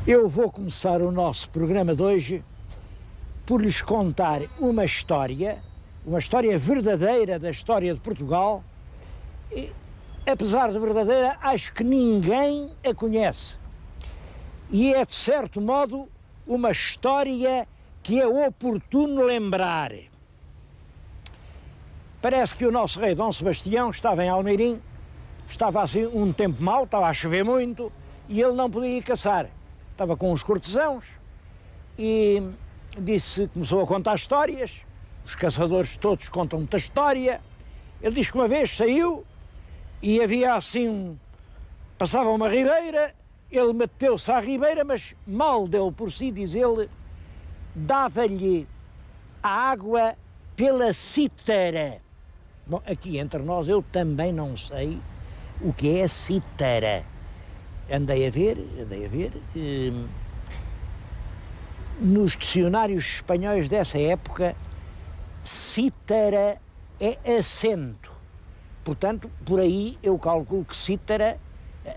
Eu vou começar o nosso programa de hoje por lhes contar uma história verdadeira da história de Portugal. E, apesar de verdadeira, acho que ninguém a conhece. E é, de certo modo, uma história que é oportuno lembrar. Parece que o nosso rei Dom Sebastião estava em Almeirim, estava assim um tempo mau, estava a chover muito, e ele não podia ir caçar. Estava com os cortesãos e começou a contar histórias. Os caçadores todos contam muita história. Ele diz que uma vez saiu e havia assim, passava uma ribeira, ele meteu-se à ribeira, mas mal deu por si, diz ele, dava-lhe a água pela cítara. Bom, aqui entre nós eu também não sei o que é a cítara. Andei a ver, nos dicionários espanhóis dessa época, cítara é acento. Portanto, por aí eu calculo que cítara,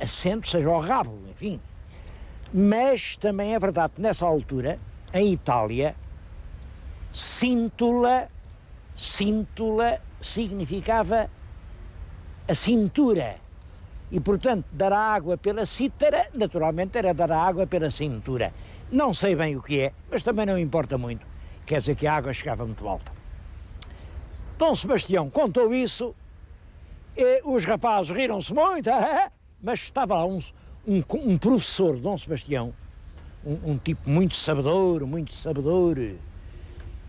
acento, seja o rabo, enfim. Mas também é verdade que nessa altura, em Itália, cíntula significava a cintura. E, portanto, dar a água pela cítara, naturalmente, era dar a água pela cintura. Não sei bem o que é, mas também não importa muito. Quer dizer que a água chegava muito alta. Dom Sebastião contou isso, e os rapazes riram-se muito, mas estava lá um professor, Dom Sebastião, um tipo muito sabedor,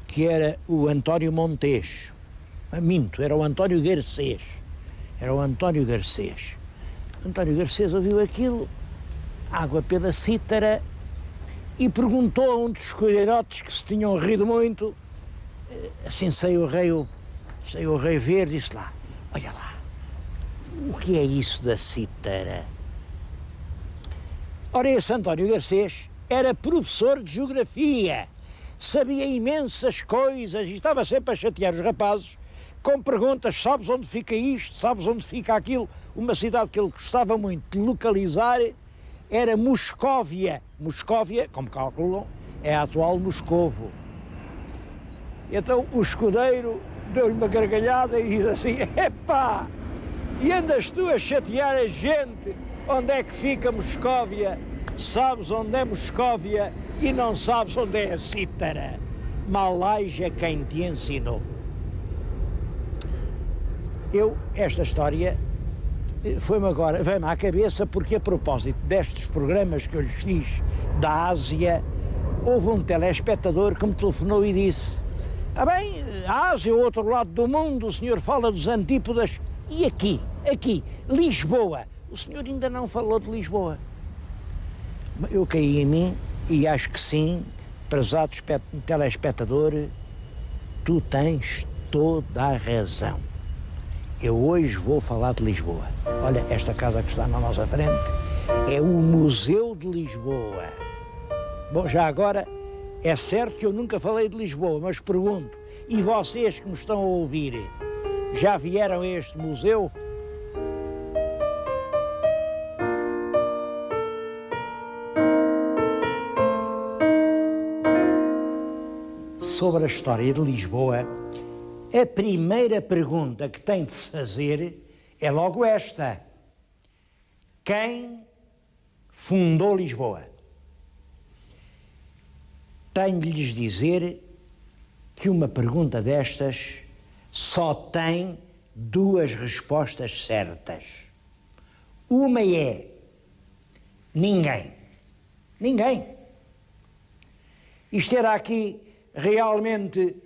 que era o António Montes. Minto, era o António Garcês. António Garcês ouviu aquilo, água pela cítara, e perguntou a um dos colherotes que se tinham rido muito, assim saiu o rei ver, disse lá, olha lá, o que é isso da cítara? Ora, esse António Garcês era professor de geografia, sabia imensas coisas e estava sempre a chatear os rapazes com perguntas, sabes onde fica isto, sabes onde fica aquilo? Uma cidade que ele gostava muito de localizar era Moscóvia. Moscóvia, como calculam, é a atual Moscovo. Então o escudeiro deu-lhe uma gargalhada e disse assim, epá, e andas tu a chatear a gente, onde é que fica Moscóvia? Sabes onde é Moscóvia e não sabes onde é a cítara. Malaija quem te ensinou. Esta história veio-me à cabeça porque, a propósito destes programas que eu lhes fiz da Ásia, houve um telespectador que me telefonou e disse, está bem, a Ásia, o outro lado do mundo, o senhor fala dos antípodas, e aqui, Lisboa, o senhor ainda não falou de Lisboa. Eu caí em mim e acho que sim, prezado telespectador, tu tens toda a razão. Eu hoje vou falar de Lisboa. Olha, esta casa que está na nossa frente é o Museu de Lisboa. Bom, já agora, é certo que eu nunca falei de Lisboa, mas pergunto, e vocês que me estão a ouvir, já vieram a este museu? Sobre a história de Lisboa, a primeira pergunta que tem de se fazer é logo esta. Quem fundou Lisboa? Tenho de lhes dizer que uma pergunta destas só tem duas respostas certas. Uma é ninguém. Ninguém. Isto era aqui realmente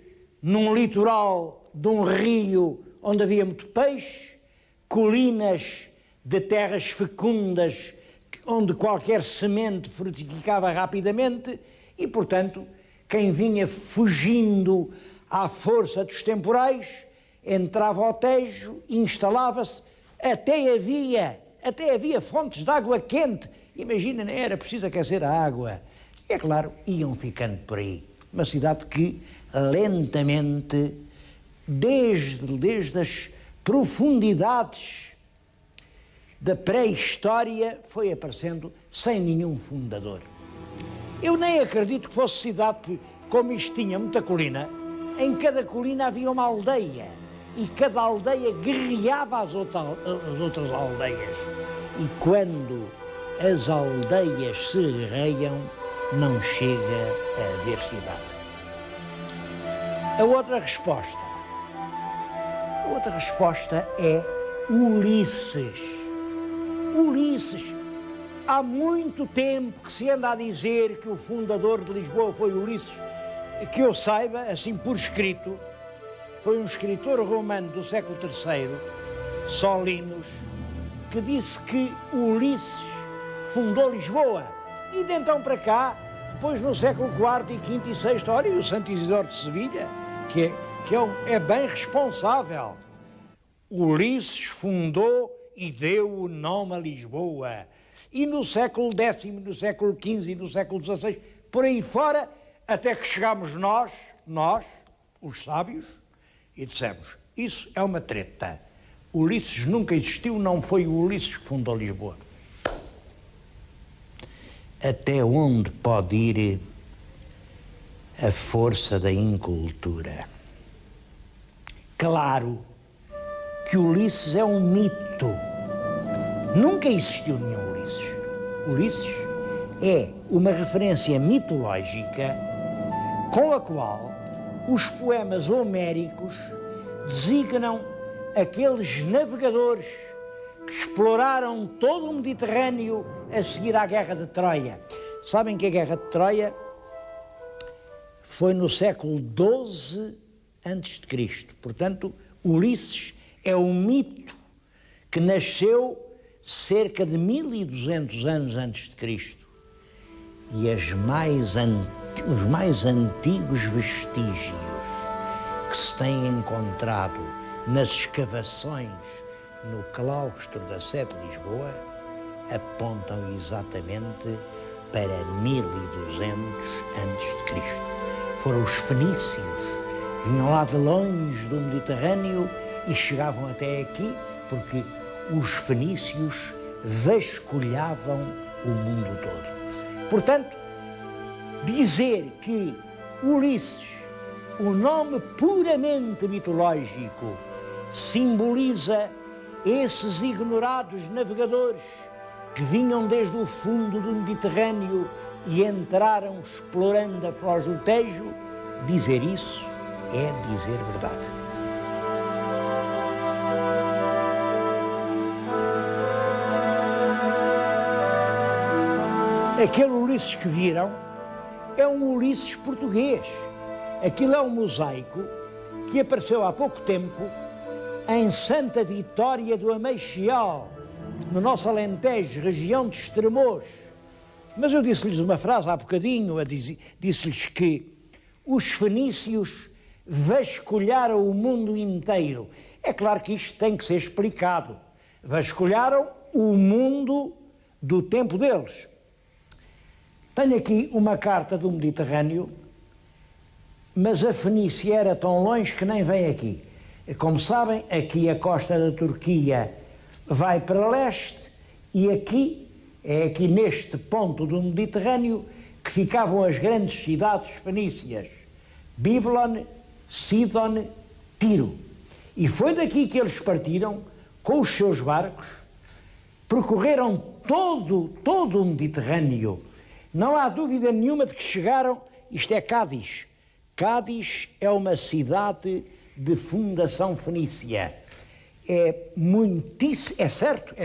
num litoral de um rio onde havia muito peixe, colinas de terras fecundas onde qualquer semente frutificava rapidamente e, portanto, quem vinha fugindo à força dos temporais entrava ao Tejo, instalava-se, até havia fontes de água quente. Imagina, nem era preciso aquecer a água. E, é claro, iam ficando por aí. Uma cidade que lentamente, desde as profundidades da pré-história, foi aparecendo sem nenhum fundador. Eu nem acredito que fosse cidade, porque como isto tinha muita colina, em cada colina havia uma aldeia. E cada aldeia guerreava as outras aldeias. E quando as aldeias se guerreiam, não chega a haver cidade. A outra resposta é Ulisses. Ulisses. Há muito tempo que se anda a dizer que o fundador de Lisboa foi Ulisses, que eu saiba, assim por escrito, foi um escritor romano do século III, Solinos, que disse que Ulisses fundou Lisboa. E de então para cá, depois no século IV e V e VI, olha, e o Santo Isidoro de Sevilha, que é bem responsável. Ulisses fundou e deu o nome a Lisboa. E no século X, no século XV e no século XVI, por aí fora, até que chegámos nós, os sábios, e dissemos, isso é uma treta. Ulisses nunca existiu, não foi o Ulisses que fundou Lisboa. Até onde pode ir a força da incultura? Claro que Ulisses é um mito. Nunca existiu nenhum Ulisses. Ulisses é uma referência mitológica com a qual os poemas homéricos designam aqueles navegadores que exploraram todo o Mediterrâneo a seguir à Guerra de Troia. Sabem que a Guerra de Troia foi no século XII a.C. Portanto, Ulisses é um mito que nasceu cerca de 1200 anos antes de Cristo. E os mais antigos vestígios que se têm encontrado nas escavações no claustro da Sé de Lisboa apontam exatamente para 1200 a.C. Foram os fenícios, vinham lá de longe do Mediterrâneo e chegavam até aqui porque os fenícios vasculhavam o mundo todo. Portanto, dizer que Ulisses, o nome puramente mitológico, simboliza esses ignorados navegadores que vinham desde o fundo do Mediterrâneo e entraram explorando a foz do Tejo, dizer isso é dizer verdade. Aquele Ulisses que viram é um Ulisses português. Aquilo é um mosaico que apareceu há pouco tempo em Santa Vitória do Ameixial, no nosso Alentejo, região de Estremoz. Mas eu disse-lhes uma frase há bocadinho, disse-lhes que os fenícios vasculharam o mundo inteiro. É claro que isto tem que ser explicado. Vasculharam o mundo do tempo deles. Tenho aqui uma carta do Mediterrâneo, mas a Fenícia era tão longe que nem vem aqui. Como sabem, aqui a costa da Turquia vai para leste e aqui, é aqui neste ponto do Mediterrâneo que ficavam as grandes cidades fenícias, Bíblon, Sidon, Tiro. E foi daqui que eles partiram com os seus barcos, percorreram todo o Mediterrâneo. Não há dúvida nenhuma de que chegaram, isto é Cádiz. Cádiz é uma cidade de fundação fenícia. É certo.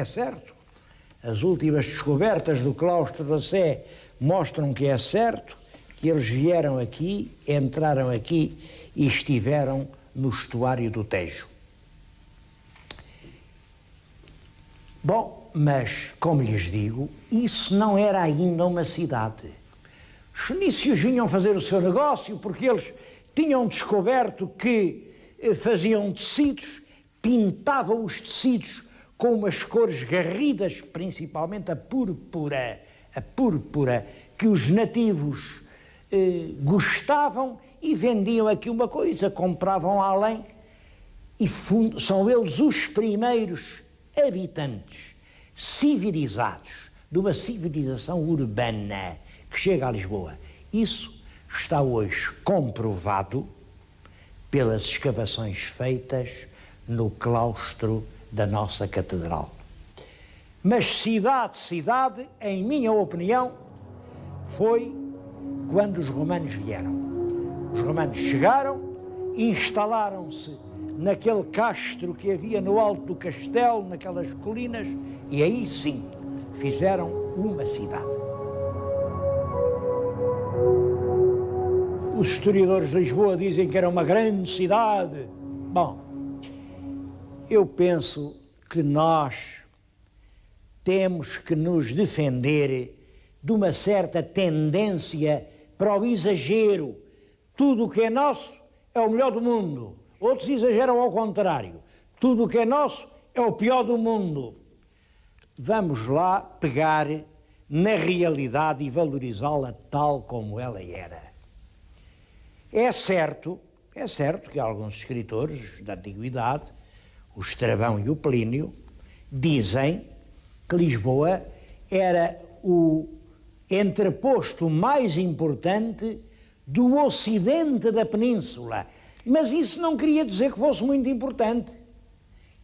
As últimas descobertas do claustro da Sé mostram que é certo, que eles vieram aqui, entraram aqui e estiveram no estuário do Tejo. Bom, mas, como lhes digo, isso não era ainda uma cidade. Os fenícios vinham fazer o seu negócio porque eles tinham descoberto que faziam tecidos, pintavam os tecidos com umas cores garridas, principalmente a púrpura, que os nativos gostavam e vendiam aqui uma coisa, compravam além e são eles os primeiros habitantes civilizados de uma civilização urbana que chega a Lisboa. Isso está hoje comprovado pelas escavações feitas no claustro da nossa catedral. Mas cidade, em minha opinião, foi quando os romanos vieram. Os romanos chegaram, instalaram-se naquele castro que havia no alto do castelo, naquelas colinas, e aí sim fizeram uma cidade. Os historiadores de Lisboa dizem que era uma grande cidade. Bom, eu penso que nós temos que nos defender de uma certa tendência para o exagero. Tudo o que é nosso é o melhor do mundo. Outros exageram ao contrário. Tudo o que é nosso é o pior do mundo. Vamos lá pegar na realidade e valorizá-la tal como ela era. É certo que alguns escritores da Antiguidade, o Estrabão e o Plínio, dizem que Lisboa era o entreposto mais importante do ocidente da península. Mas isso não queria dizer que fosse muito importante.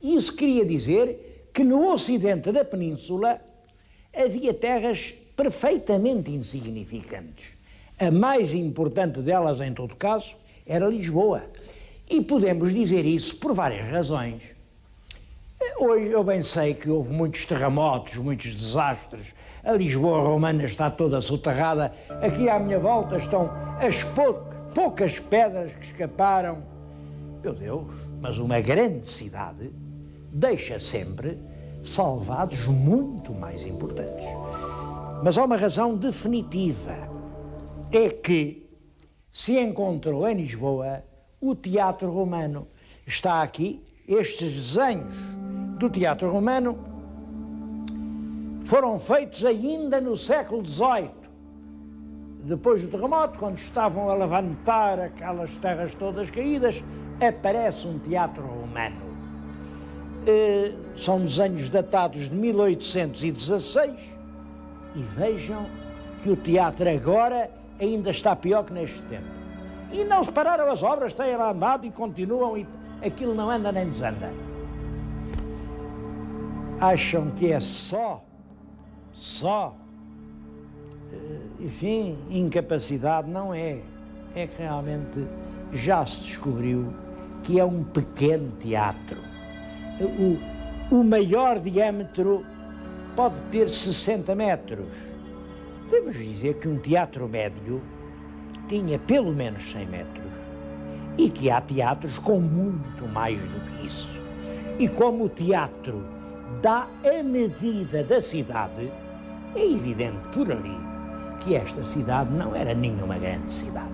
Isso queria dizer que no ocidente da península havia terras perfeitamente insignificantes. A mais importante delas, em todo caso, era Lisboa. E podemos dizer isso por várias razões. Hoje eu bem sei que houve muitos terremotos, muitos desastres. A Lisboa romana está toda soterrada. Aqui à minha volta estão as poucas pedras que escaparam. Meu Deus, mas uma grande cidade deixa sempre salvados muito mais importantes. Mas há uma razão definitiva. É que se encontrou em Lisboa o Teatro Romano. Está aqui, estes desenhos do Teatro Romano foram feitos ainda no século XVIII. Depois do terremoto, quando estavam a levantar aquelas terras todas caídas, aparece um teatro romano. São desenhos datados de 1816 e vejam que o teatro agora ainda está pior que neste tempo. E não se pararam as obras, têm lá andado e continuam, e aquilo não anda nem desanda. Acham que é enfim, incapacidade? Não é. É que realmente já se descobriu que é um pequeno teatro. O maior diâmetro pode ter 60 metros. Devo dizer que um teatro médio tinha pelo menos 100 metros e que há teatros com muito mais do que isso. E como o teatro dá a medida da cidade, é evidente por ali que esta cidade não era nenhuma grande cidade.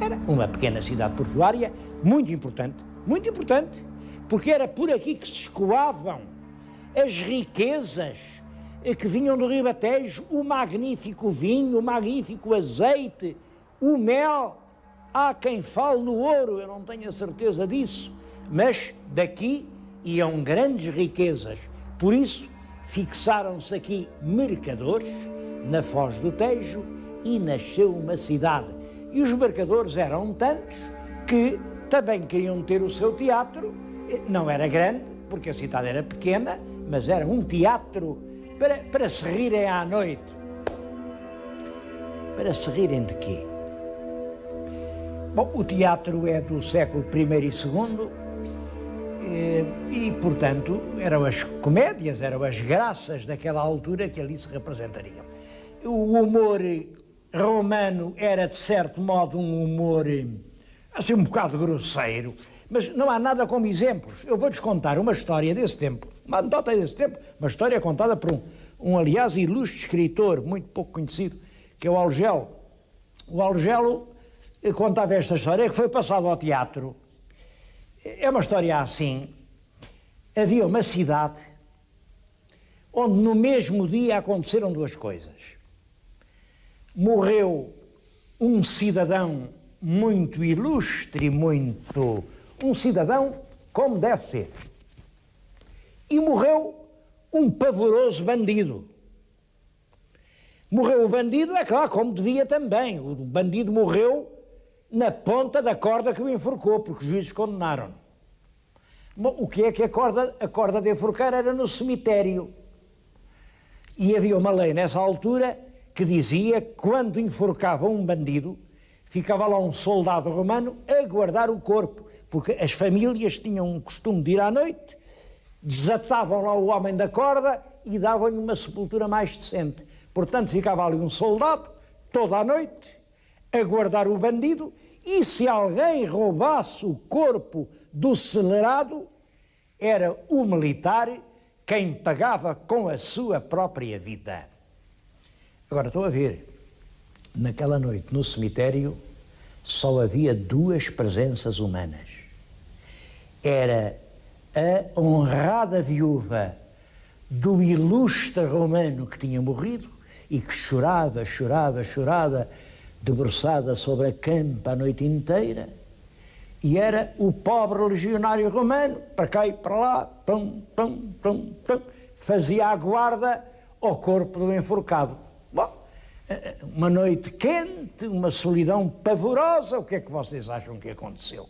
Era uma pequena cidade portuária muito importante, porque era por aqui que se escoavam as riquezas que vinham do Ribatejo, o magnífico vinho, o magnífico azeite, o mel. Há quem fale no ouro, eu não tenho a certeza disso, mas daqui iam grandes riquezas. Por isso, fixaram-se aqui mercadores na Foz do Tejo e nasceu uma cidade. E os mercadores eram tantos que também queriam ter o seu teatro. Não era grande, porque a cidade era pequena, mas era um teatro para se rirem à noite. Para se rirem de quê? Bom, o teatro é do século I e II e, portanto, eram as comédias, eram as graças daquela altura que ali se representariam. O humor romano era, de certo modo, um humor assim um bocado grosseiro, mas não há nada como exemplos. Eu vou-lhes contar uma história desse tempo, uma anedota desse tempo, uma história contada por aliás, ilustre escritor, muito pouco conhecido, que é o Algelo. O Algelo contava esta história que foi passado ao teatro. É uma história assim. Havia uma cidade onde no mesmo dia aconteceram duas coisas. Morreu um cidadão muito ilustre, um cidadão como deve ser. E morreu um pavoroso bandido. Morreu o bandido, é claro, como devia também. O bandido morreu na ponta da corda que o enforcou, porque os juízes condenaram. Bom, o que é que a corda de enforcar era no cemitério. E havia uma lei nessa altura que dizia que quando enforcavam um bandido, ficava lá um soldado romano a guardar o corpo, porque as famílias tinham o costume de ir à noite, desatavam lá o homem da corda e davam-lhe uma sepultura mais decente. Portanto, ficava ali um soldado, toda a noite, a guardar o bandido, e se alguém roubasse o corpo do celerado, era o militar quem pagava com a sua própria vida. Agora, estou a ver, naquela noite no cemitério só havia duas presenças humanas. Era a honrada viúva do ilustre romano que tinha morrido e que chorava, debruçada sobre a campa a noite inteira, e era o pobre legionário romano, para cá e para lá, fazia a guarda ao corpo do enforcado. Bom, uma noite quente, uma solidão pavorosa, o que é que vocês acham que aconteceu?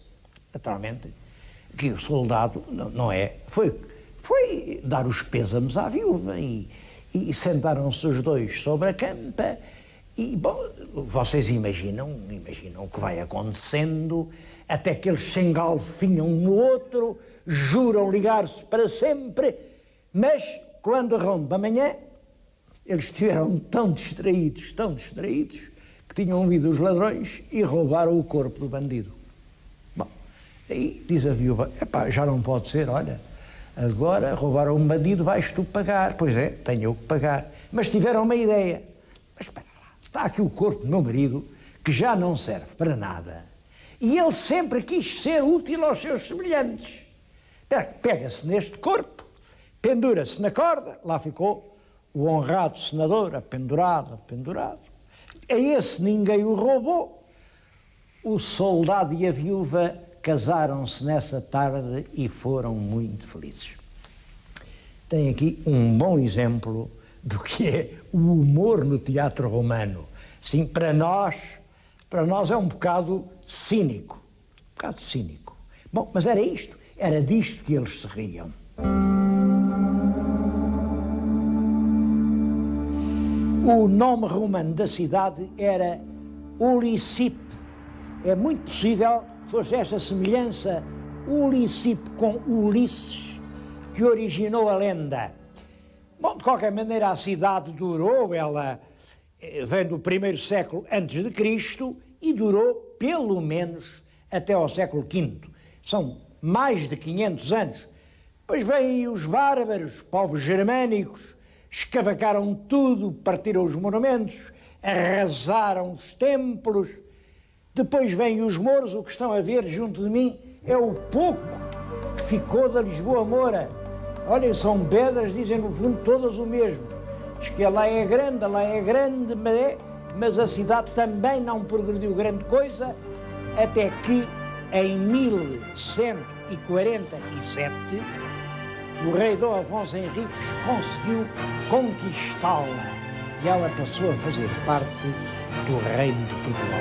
Naturalmente, que o soldado, foi dar os pêsames à viúva e sentaram-se os dois sobre a campa e, bom, vocês imaginam o que vai acontecendo, até que eles se engalfinham um no outro, juram ligar-se para sempre, mas quando rompe a manhã, eles estiveram tão distraídos, que tinham ouvido os ladrões e roubaram o corpo do bandido. Bom, aí diz a viúva, epá, já não pode ser, olha, agora roubaram um bandido, vais tu pagar. Pois é, tenho eu que pagar. Mas tiveram uma ideia. Mas espera lá, está aqui o corpo do meu marido, que já não serve para nada. E ele sempre quis ser útil aos seus semelhantes. Pega-se neste corpo, pendura-se na corda, lá ficou o honrado senador, pendurado. A esse ninguém o roubou. O soldado e a viúva casaram-se nessa tarde e foram muito felizes. Tem aqui um bom exemplo do que é o humor no teatro romano. Sim, para nós é um bocado cínico. Bom, mas era isto, era disto que eles se riam. O nome romano da cidade era Ulicipe. É muito possível que fosse esta semelhança Ulicipe com Ulisses que originou a lenda. Bom, de qualquer maneira, a cidade durou, ela vem do primeiro século antes de Cristo e durou pelo menos até ao século V. São mais de 500 anos. Depois vêm os bárbaros, povos germânicos, escavacaram tudo, partiram os monumentos, arrasaram os templos. Depois vêm os mouros, o que estão a ver junto de mim é o pouco que ficou da Lisboa Moura. Olhem, são pedras, dizem no fundo todas o mesmo. Diz que lá é grande, mas a cidade também não progrediu grande coisa, até que em 1147 o rei Dom Afonso Henriques conseguiu conquistá-la e ela passou a fazer parte do Reino de Portugal.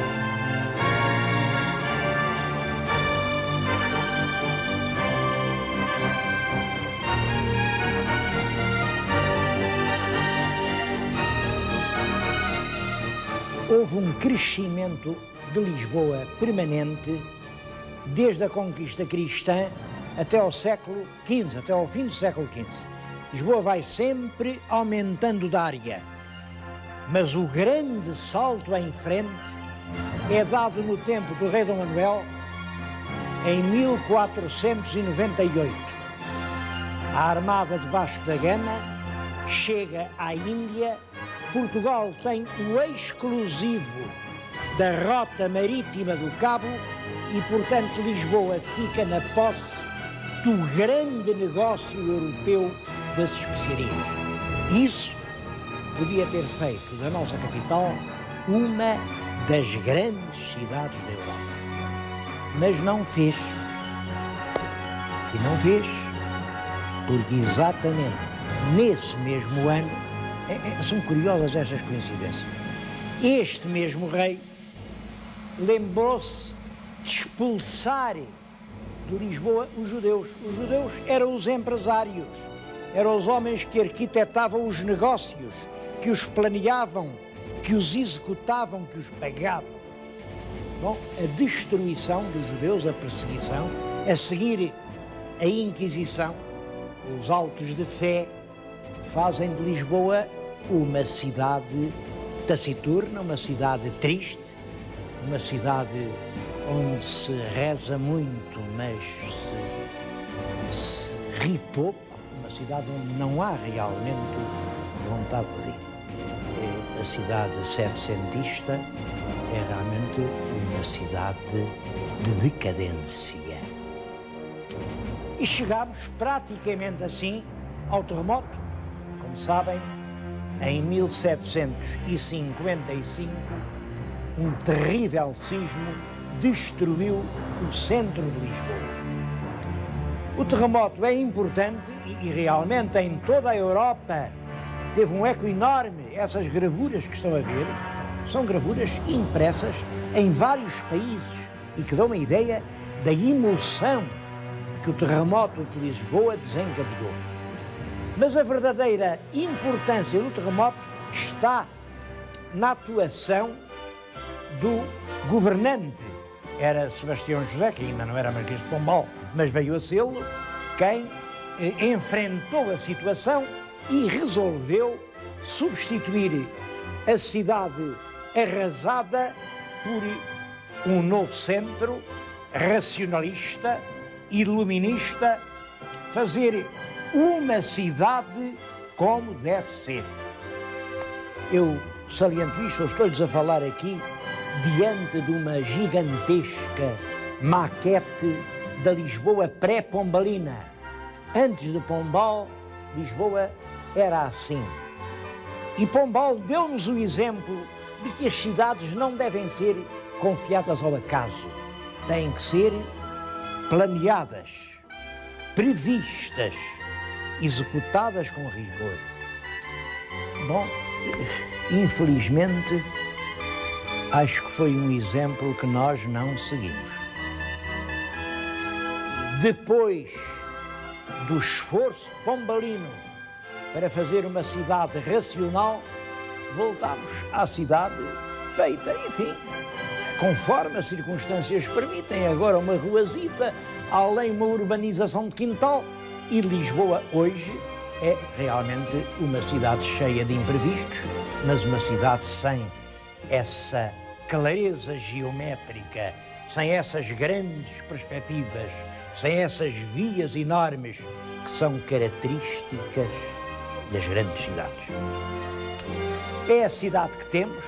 Houve um crescimento de Lisboa permanente desde a conquista cristã até ao século XV, até ao fim do século XV. Lisboa vai sempre aumentando de área, mas o grande salto em frente é dado no tempo do rei Dom Manuel, em 1498. A armada de Vasco da Gama chega à Índia. Portugal tem o exclusivo da rota marítima do Cabo e, portanto, Lisboa fica na posse do grande negócio europeu das especiarias. Isso podia ter feito da nossa capital uma das grandes cidades da Europa. Mas não fez. E não fez porque exatamente nesse mesmo ano, São curiosas estas coincidências. Este mesmo rei lembrou-se de expulsar de Lisboa os judeus. Os judeus eram os empresários, eram os homens que arquitetavam os negócios, que os planeavam, que os executavam, que os pagavam. Bom, a destruição dos judeus, a perseguição, a seguir a Inquisição, os autos de fé, fazem de Lisboa uma cidade taciturna, uma cidade triste, uma cidade onde se reza muito, mas se ri pouco, uma cidade onde não há realmente vontade de rir. A cidade setecentista é realmente uma cidade de decadência. E chegámos praticamente assim ao terremoto. Como sabem, em 1755, um terrível sismo destruiu o centro de Lisboa. O terremoto é importante e realmente em toda a Europa teve um eco enorme. Essas gravuras que estão a ver são gravuras impressas em vários países e que dão uma ideia da emoção que o terremoto de Lisboa desencadeou. Mas a verdadeira importância do terremoto está na atuação do governante. Era Sebastião José, que ainda não era Marquês de Pombal, mas veio a sê-lo, quem enfrentou a situação e resolveu substituir a cidade arrasada por um novo centro racionalista, iluminista, fazer uma cidade como deve ser. Eu saliento isto, eu estou-lhes a falar aqui diante de uma gigantesca maquete da Lisboa pré-pombalina. Antes de Pombal, Lisboa era assim. E Pombal deu-nos o exemplo de que as cidades não devem ser confiadas ao acaso. Têm que ser planeadas, previstas, executadas com rigor. Bom, infelizmente, acho que foi um exemplo que nós não seguimos. Depois do esforço pombalino para fazer uma cidade racional, voltámos à cidade feita, enfim, conforme as circunstâncias permitem. Agora uma ruazita, além uma urbanização de quintal, e Lisboa hoje é realmente uma cidade cheia de imprevistos, mas uma cidade sem essa clareza geométrica, sem essas grandes perspectivas, sem essas vias enormes que são características das grandes cidades. É a cidade que temos,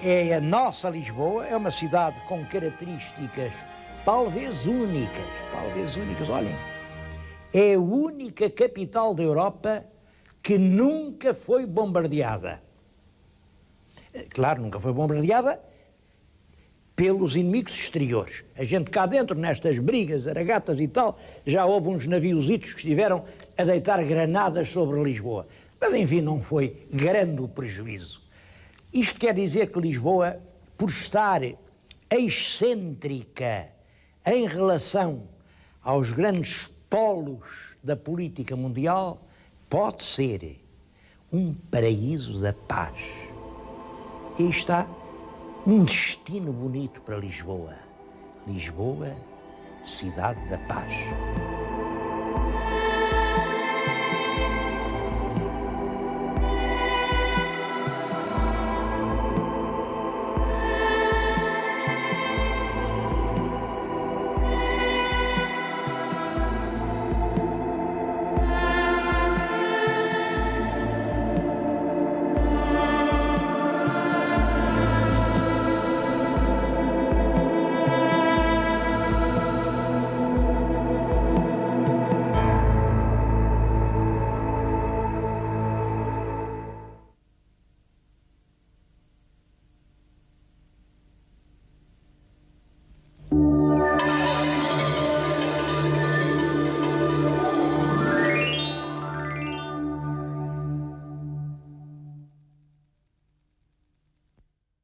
é a nossa Lisboa, é uma cidade com características talvez únicas. Olhem, é a única capital da Europa que nunca foi bombardeada. Claro, nunca foi bombardeada pelos inimigos exteriores. A gente cá dentro, nestas brigas, aragatas e tal, já houve uns naviositos que estiveram a deitar granadas sobre Lisboa. Mas, enfim, não foi grande o prejuízo. Isto quer dizer que Lisboa, por estar excêntrica em relação aos grandes polos da política mundial, pode ser um paraíso da paz. E está um destino bonito para Lisboa. Lisboa, cidade da paz.